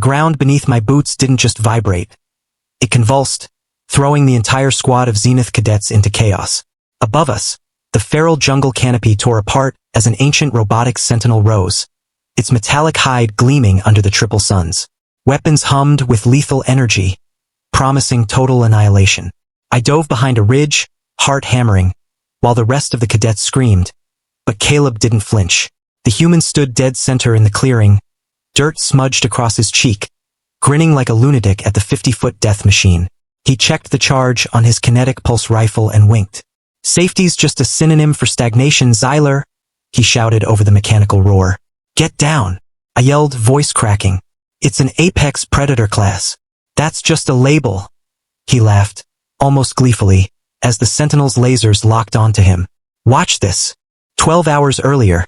ground beneath my boots didn't just vibrate. It convulsed, throwing the entire squad of Zenith cadets into chaos. Above us, the feral jungle canopy tore apart as an ancient robotic sentinel rose, its metallic hide gleaming under the triple suns. Weapons hummed with lethal energy, promising total annihilation. I dove behind a ridge, heart hammering, while the rest of the cadets screamed. But Caleb didn't flinch. The human stood dead center in the clearing, dirt smudged across his cheek, grinning like a lunatic at the 50-foot death machine. He checked the charge on his kinetic pulse rifle and winked. "Safety's just a synonym for stagnation, Zyler," he shouted over the mechanical roar. "Get down," I yelled, voice cracking. "It's an apex predator class. That's just a label." He laughed, almost gleefully, as the Sentinel's lasers locked onto him. "Watch this." 12 hours earlier,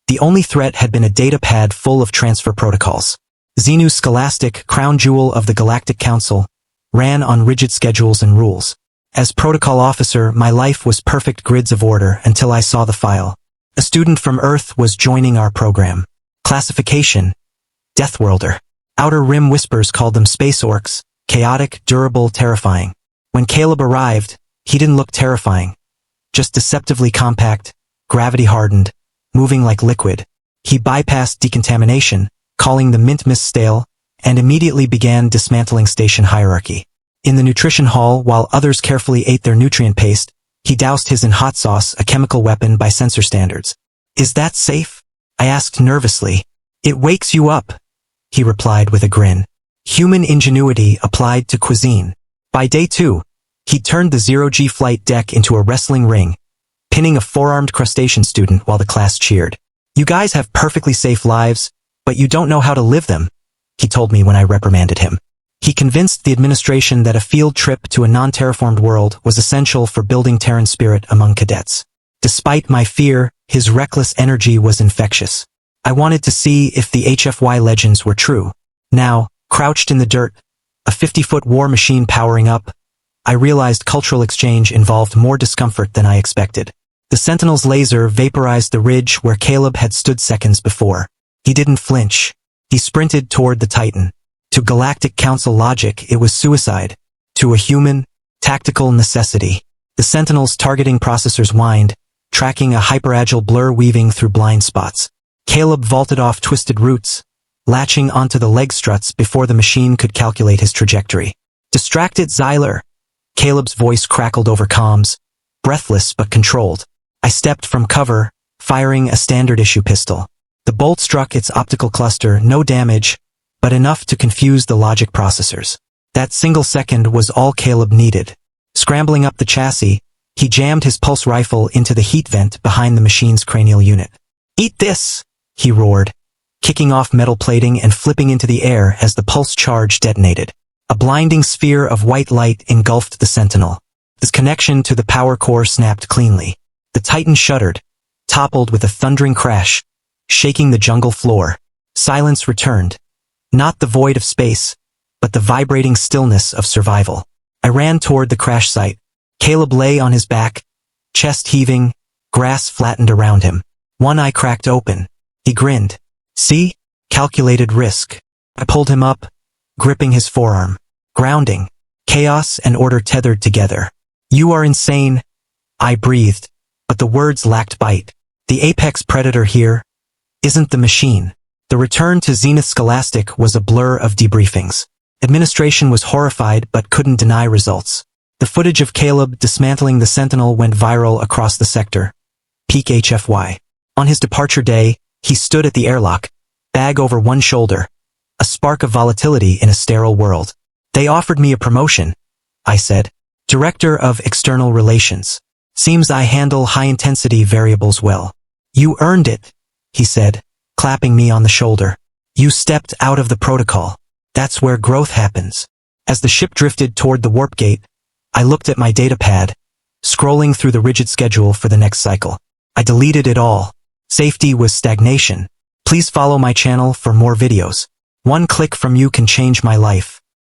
the only threat had been a data pad full of transfer protocols. Xenu's Scholastic, crown jewel of the Galactic Council, ran on rigid schedules and rules. As protocol officer, my life was perfect grids of order until I saw the file. A student from Earth was joining our program. Classification: Deathworlder. Outer Rim Whispers called them space orcs, chaotic, durable, terrifying. When Caleb arrived, he didn't look terrifying. Just deceptively compact, gravity-hardened, moving like liquid. He bypassed decontamination, calling the mint mist stale, and immediately began dismantling station hierarchy. In the nutrition hall, while others carefully ate their nutrient paste, he doused his in hot sauce, a chemical weapon by sensor standards. "Is that safe?" I asked nervously. "It wakes you up," he replied with a grin. Human ingenuity applied to cuisine. By day 2, he turned the zero-G flight deck into a wrestling ring, pinning a four-armed crustacean student while the class cheered. "You guys have perfectly safe lives, but you don't know how to live them," he told me when I reprimanded him. He convinced the administration that a field trip to a non-terraformed world was essential for building Terran spirit among cadets. Despite my fear, his reckless energy was infectious. I wanted to see if the HFY legends were true. Now, crouched in the dirt, a 50-foot war machine powering up, I realized cultural exchange involved more discomfort than I expected. The Sentinel's laser vaporized the ridge where Caleb had stood seconds before. He didn't flinch. He sprinted toward the Titan. To Galactic Council logic, it was suicide. To a human, tactical necessity. The Sentinel's targeting processors whined, tracking a hyperagile blur weaving through blind spots. Caleb vaulted off twisted roots, latching onto the leg struts before the machine could calculate his trajectory. "Distracted, Zyler," Caleb's voice crackled over comms, breathless but controlled. I stepped from cover, firing a standard-issue pistol. The bolt struck its optical cluster, no damage, but enough to confuse the logic processors. That single second was all Caleb needed. Scrambling up the chassis, he jammed his pulse rifle into the heat vent behind the machine's cranial unit. "Eat this!" he roared, kicking off metal plating and flipping into the air as the pulse charge detonated. A blinding sphere of white light engulfed the Sentinel. His connection to the power core snapped cleanly. The Titan shuddered, toppled with a thundering crash, shaking the jungle floor. Silence returned. Not the void of space, but the vibrating stillness of survival. I ran toward the crash site. Caleb lay on his back, chest heaving, grass flattened around him. One eye cracked open. He grinned. "See? Calculated risk." I pulled him up, gripping his forearm. Grounding. Chaos and order tethered together. "You are insane," I breathed, but the words lacked bite. "The apex predator here isn't the machine." The return to Zenith Scholastic was a blur of debriefings. Administration was horrified but couldn't deny results. The footage of Caleb dismantling the Sentinel went viral across the sector. Peak HFY. On his departure day, he stood at the airlock, bag over one shoulder, a spark of volatility in a sterile world. "They offered me a promotion," I said. "Director of External Relations. Seems I handle high-intensity variables well." "You earned it," he said, clapping me on the shoulder. "You stepped out of the protocol. That's where growth happens." As the ship drifted toward the warp gate, I looked at my data pad, scrolling through the rigid schedule for the next cycle. I deleted it all. Safety was stagnation. Please follow my channel for more videos. One click from you can change my life.